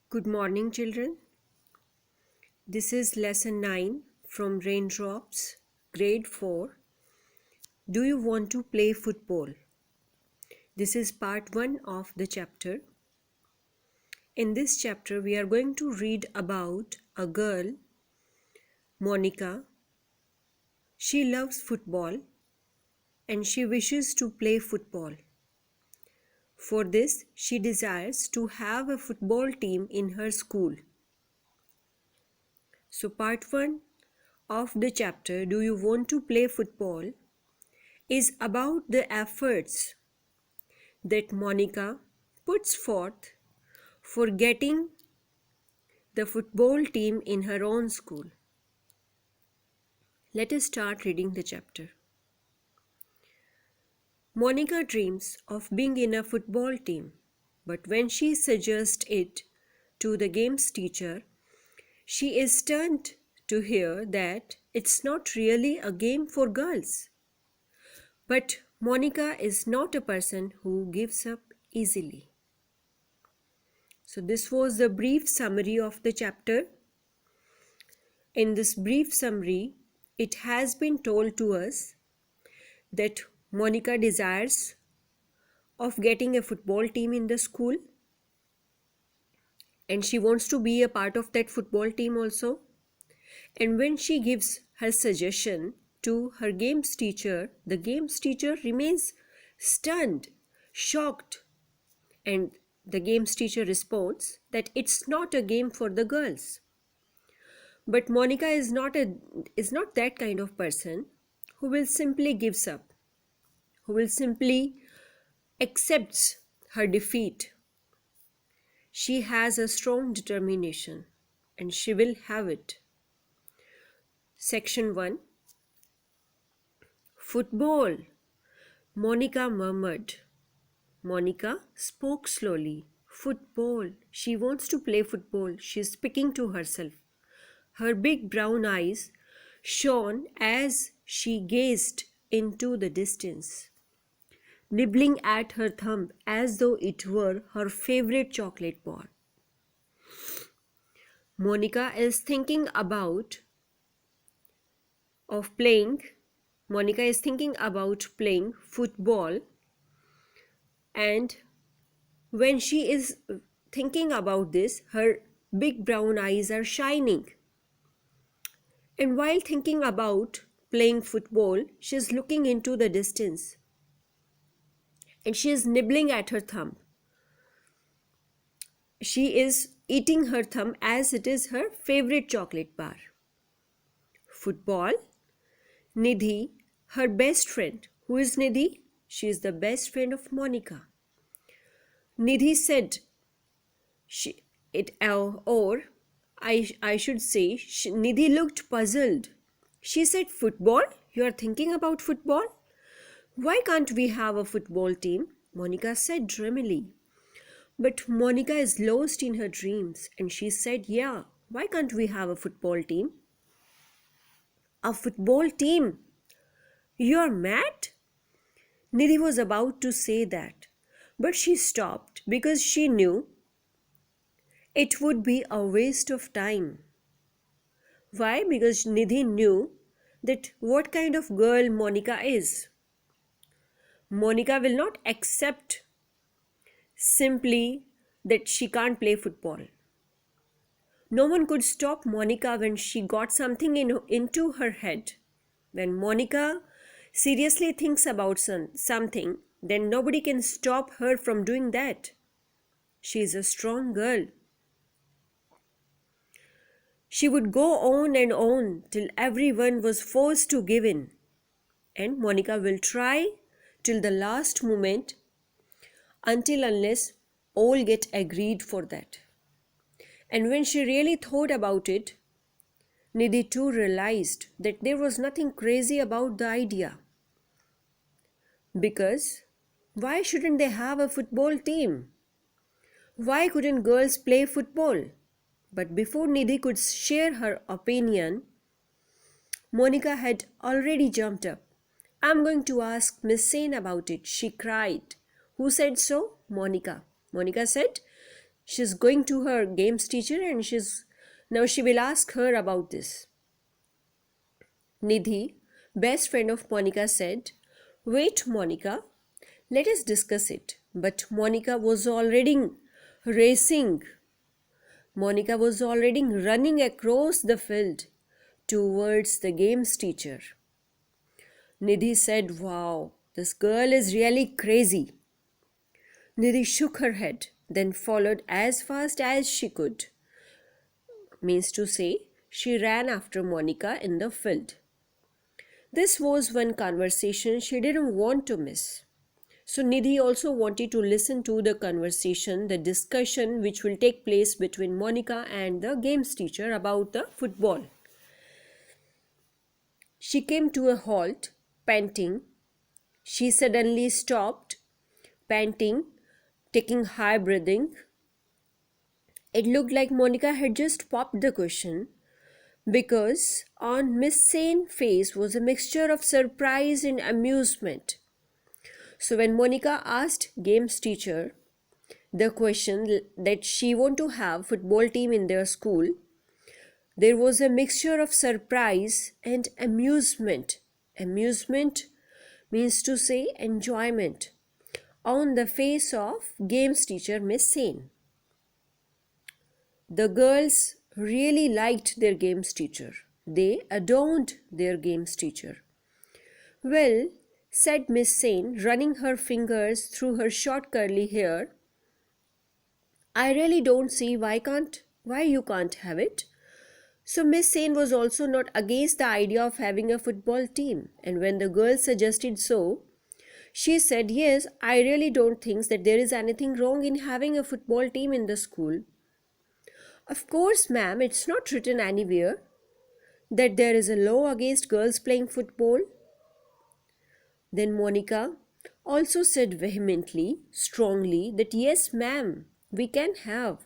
Good morning, children. This is lesson 9 from Raindrops, grade 4. Do you want to play football? This is part 1 of the chapter. In this chapter, we are going to read about a girl, Monica. She loves football and she wishes to play football. For this, she desires to have a football team in her school. So, part 1 of the chapter, Do you want to play football? Is about the efforts that Monica puts forth for getting the football team in her own school. Let us start reading the chapter. Monica dreams of being in a football team, but when she suggests it to the games teacher, she is stunned to hear that it's not really a game for girls. But Monica is not a person who gives up easily. So this was the brief summary of the chapter. In this brief summary, it has been told to us that Monica desires of getting a football team in the school and she wants to be a part of that football team also. And when she gives her suggestion to her games teacher, the games teacher remains stunned, shocked, and the games teacher responds that it's not a game for the girls. But Monica is not that kind of person who will simply gives up, who will simply accepts her defeat. She has a strong determination and she will have it. Section 1. Football, Monica murmured. Monica spoke slowly. Football. She wants to play football. She is speaking to herself. Her big brown eyes shone as she gazed into the distance, nibbling at her thumb as though it were her favorite chocolate bar. Monica is thinking of playing. Monica is thinking about playing football, and when she is thinking about this, her big brown eyes are shining. And while thinking about playing football, she is looking into the distance and she is nibbling at her thumb. She is eating her thumb as it is her favorite chocolate bar. Football, Nidhi, her best friend. Who is Nidhi? She is the best friend of Monica. Nidhi said, I should say, Nidhi looked puzzled. She said, Football? You are thinking about football? Why can't we have a football team? Monica said dreamily. But Monica is lost in her dreams and she said, Yeah, why can't we have a football team? A football team? You're mad? Nidhi was about to say that, but she stopped because she knew it would be a waste of time. Why? Because Nidhi knew that what kind of girl Monica is. Monica will not accept simply that she can't play football. No one could stop Monica when she got something into her head. When Monica seriously thinks about something, then nobody can stop her from doing that. She is a strong girl. She would go on and on till everyone was forced to give in. And Monica will try till the last moment until unless all get agreed for that. And when she really thought about it, Nidhi too realized that there was nothing crazy about the idea. Because why shouldn't they have a football team? Why couldn't girls play football? But before Nidhi could share her opinion, Monica had already jumped up. I'm going to ask Miss Sen about it, she cried. Who said so? Monica. Monica said, She's going to her games teacher and she will ask her about this. Nidhi, best friend of Monica, said, "Wait, Monica, let us discuss it." But Monica was already racing. Monica was already running across the field towards the games teacher. Nidhi said, "Wow, this girl is really crazy." Nidhi shook her head, then followed as fast as she could. Means to say, she ran after Monica in the field. This was one conversation she didn't want to miss. So Nidhi also wanted to listen to the conversation, the discussion which will take place between Monica and the games teacher about the football. She came to a halt, panting. She suddenly stopped, panting, taking high breathing. It looked like Monica had just popped the question, because on Miss Sane's face was a mixture of surprise and amusement. So when Monica asked games teacher the question that she want to have football team in their school, there was a mixture of surprise and amusement. Amusement means to say enjoyment on the face of games teacher Miss Sane. The girls really liked their games teacher. They adored their games teacher. "Well," said Miss Sane, running her fingers through her short curly hair, "I really don't see why you can't have it." So Miss Sane was also not against the idea of having a football team, and when the girls suggested so, she said, "Yes, I really don't think that there is anything wrong in having a football team in the school. Of course, ma'am, it's not written anywhere that there is a law against girls playing football." Then Monica also said vehemently, strongly, that yes, ma'am, we can have.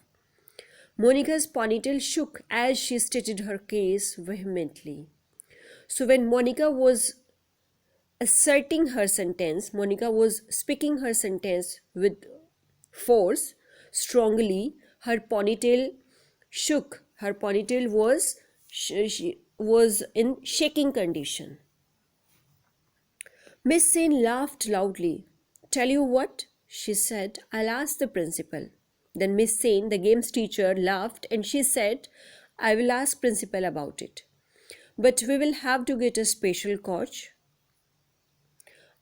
Monica's ponytail shook as she stated her case vehemently. So when Monica was asserting her sentence, Monica was speaking her sentence with force, strongly, her ponytail shook. Her ponytail was in shaking condition. Miss Sane laughed loudly. "Tell you what," she said, "I'll ask the principal." Then Miss Sane, the games teacher, laughed and she said, "I will ask principal about it. But we will have to get a special coach.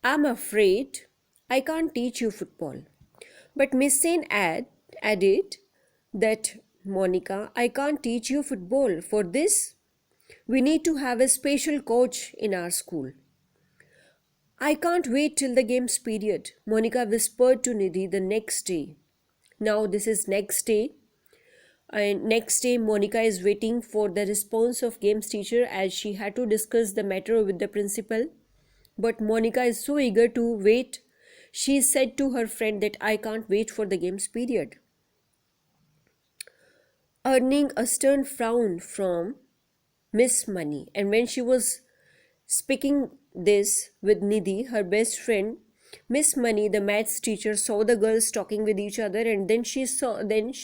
I'm afraid I can't teach you football." But Miss Sane added that, "Monica, I can't teach you football. For this, we need to have a special coach in our school." "I can't wait till the games period," Monica whispered to Nidhi the next day. Now this is next day. And next day Monica is waiting for the response of games teacher as she had to discuss the matter with the principal. But Monica is so eager to wait. She said to her friend that, "I can't wait for the games period," earning a stern frown from Miss Money. And when she was speaking this with Nidhi, her best friend, Miss Money, the maths teacher, saw the girls talking with each other, and then she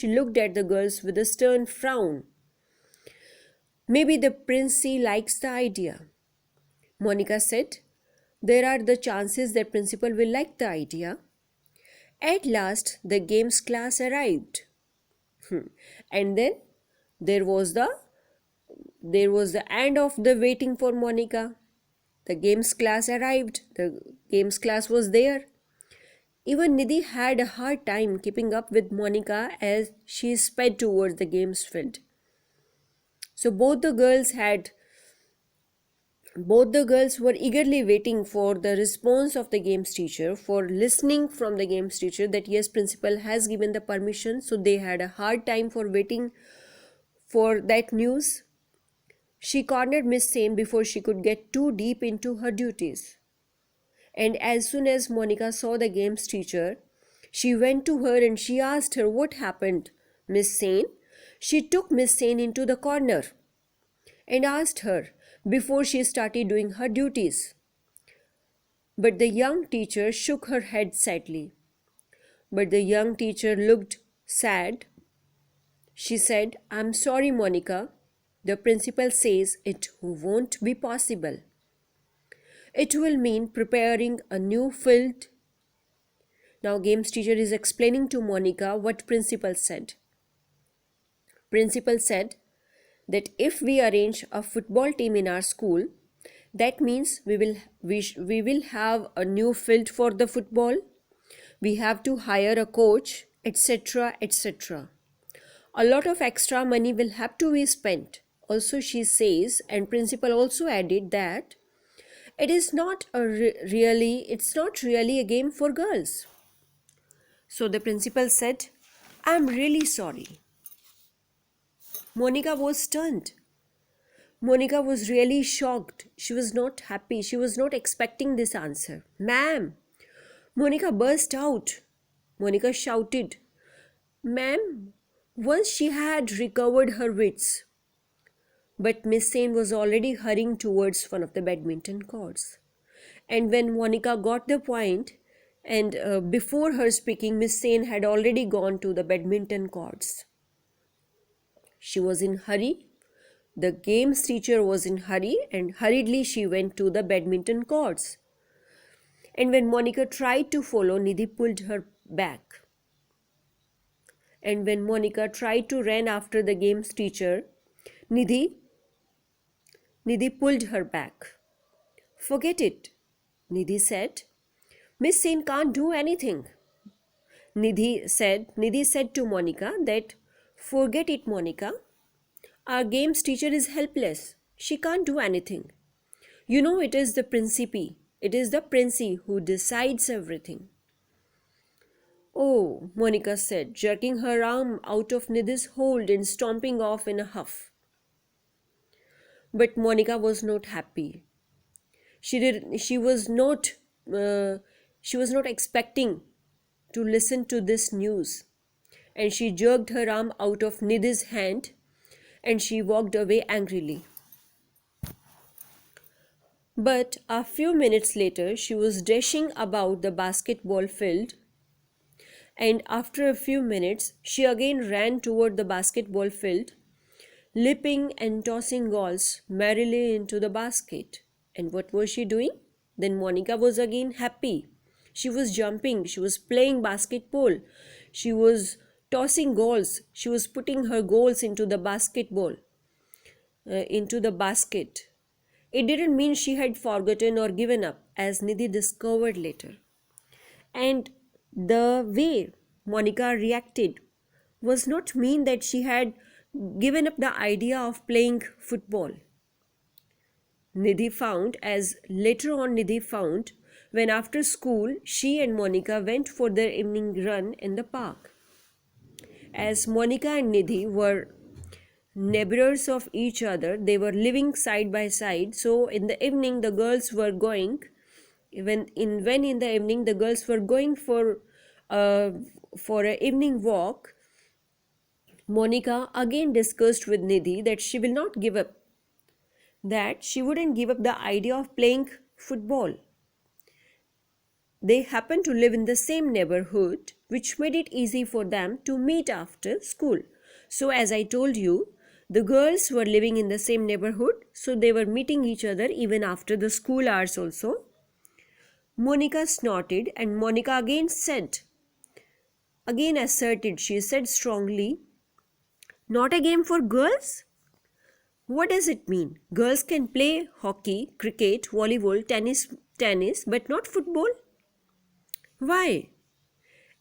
looked at the girls with a stern frown. "Maybe the Princey likes the idea," Monica said. "There are the chances that principal will like the idea." At last the games class arrived. And then there was the end of the waiting for Monica. The games class arrived. The games class was there. Even Nidhi had a hard time keeping up with Monica as she sped towards the games field. So both the girls were eagerly waiting for the response of the games teacher, for listening from the games teacher that yes, principal has given the permission. So they had a hard time for waiting for that news. She cornered Miss Sane before she could get too deep into her duties. And as soon as Monica saw the games teacher, she went to her and she asked her what happened, Miss Sane. She took Miss Sane into the corner and asked her before she started doing her duties. But the young teacher shook her head sadly. But the young teacher looked sad She said, I'm sorry, Monica. The principal says it won't be possible. It will mean preparing a new field. Now, games teacher is explaining to Monica what principal said. Principal said that if we arrange a football team in our school, that means we will have a new field for the football. We have to hire a coach, etc., etc. A lot of extra money will have to be spent. Also, she says, and principal also added that it's not really a game for girls. So the principal said, I'm really sorry. Monica was stunned. Monica was really shocked. She was not happy. She was not expecting this answer. Ma'am! Monica burst out. Monica shouted, Ma'am! Once she had recovered her wits. But Miss Sane was already hurrying towards one of the badminton courts. And when Monica got the point, and before her speaking, Miss Sane had already gone to the badminton courts. She was in hurry. The games teacher was in hurry, and hurriedly she went to the badminton courts. And when Monica tried to follow, Nidhi pulled her back. And when Monica tried to run after the games teacher, Nidhi pulled her back. Forget it, Nidhi said. Miss Sane can't do anything. Nidhi said to Monica that, forget it, Monica. Our games teacher is helpless. She can't do anything. You know, it is the principie. It is the princi who decides everything. Oh, Monica said, jerking her arm out of Nidhi's hold and stomping off in a huff. But Monica was not happy. She was not expecting to listen to this news, and she jerked her arm out of Nidhi's hand and she walked away angrily. But a few minutes later, she was dashing about the basketball field, and after a few minutes, she again ran toward the basketball field, leaping and tossing balls merrily into the basket. And what was she doing? Then Monica was again happy. She was jumping, she was playing basketball, she was tossing goals, she was putting her goals into the basketball, into the basket. It didn't mean she had forgotten or given up, as Nidhi discovered later. And the way Monica reacted was not mean that she had given up the idea of playing football. Nidhi found, when after school she and Monica went for their evening run in the park. As Monica and Nidhi were neighbors of each other, they were living side by side. So in the evening the girls were going in the evening the girls were going for an evening walk. Monica again discussed with Nidhi that she will not give up, that she wouldn't give up the idea of playing football. They happened to live in the same neighborhood, which made it easy for them to meet after school. So as I told you, the girls were living in the same neighborhood, so they were meeting each other even after the school hours also. Monica snorted, and Monica again asserted, she said strongly, not a game for girls? What does it mean? Girls can play hockey, cricket, volleyball, tennis, but not football? Why?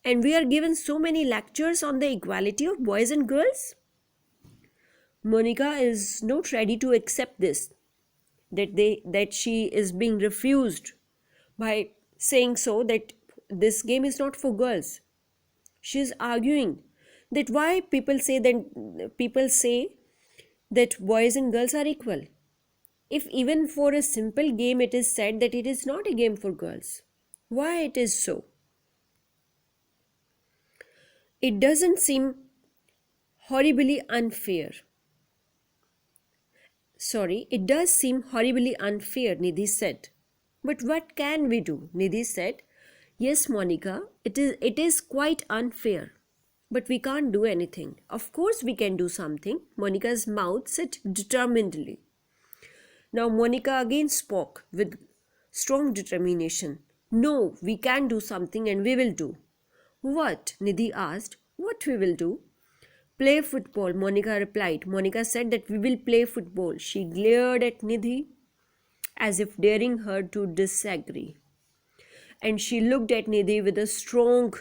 And we are given so many lectures on the equality of boys and girls? Monica is not ready to accept this, that she is being refused by saying so, that this game is not for girls. She is arguing that why people say that boys and girls are equal, if even for a simple game it is said that it is not a game for girls. Why it is so? It doesn't seem horribly unfair. It does seem horribly unfair, Nidhi said. But what can we do? Nidhi said, yes, Monica, it is quite unfair. But we can't do anything. Of course, we can do something. Monica's mouth said determinedly. Now, Monica again spoke with strong determination. No, we can do something and we will do. What? Nidhi asked. What we will do? Play football, Monica replied. Monica said that we will play football. She glared at Nidhi as if daring her to disagree. And she looked at Nidhi with a strong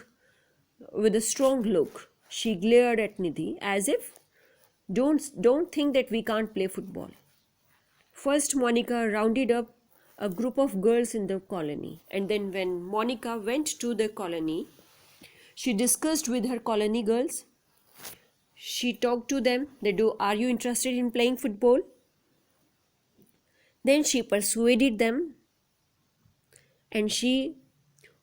look. She glared at Nidhi as if don't think that we can't play football. First, Monica rounded up a group of girls in the colony, and then when Monica went to the colony, she discussed with her colony girls. She talked to them. Are you interested in playing football? Then she persuaded them, and she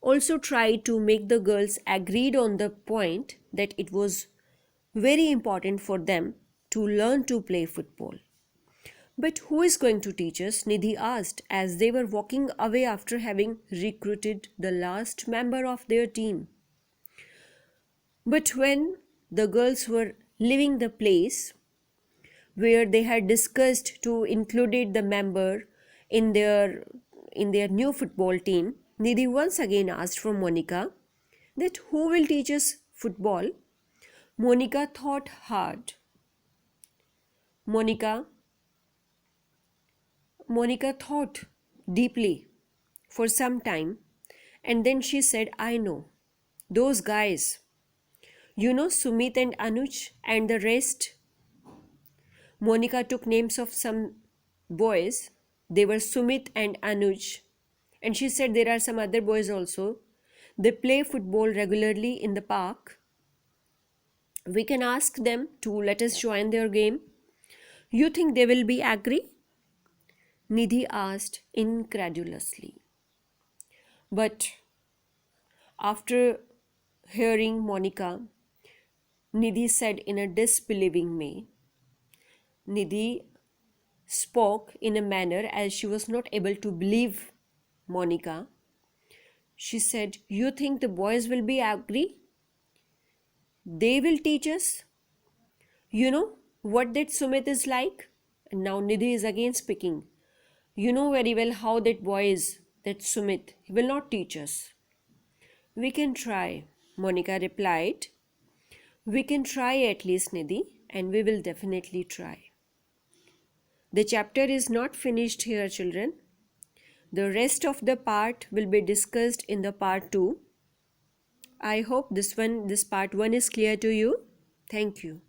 also tried to make the girls agreed on the point that it was very important for them to learn to play football. But who is going to teach us? Nidhi asked as they were walking away after having recruited the last member of their team. But when the girls were leaving the place where they had discussed to include the member in their new football team, Nidhi once again asked from Monica that who will teach us football. Monica thought hard. Monica thought deeply for some time, and then she said, I know. Those guys. You know Sumit and Anuj and the rest. Monica took names of some boys. They were Sumit and Anuj. And she said there are some other boys also. They play football regularly in the park. We can ask them to let us join their game. You think they will be agree? Nidhi asked incredulously. But after hearing Monica, Nidhi said in a disbelieving way. Nidhi spoke in a manner as she was not able to believe Monica. She said, you think the boys will be agree? They will teach us? You know what that Sumit is like? And now Nidhi is again speaking. You know very well how that boy is, that Sumit. He will not teach us. We can try, Monica replied. We can try at least, Nidhi, and we will definitely try. The chapter is not finished here, children. The rest of the part will be discussed in the part 2. I hope this part 1 is clear to you. Thank you.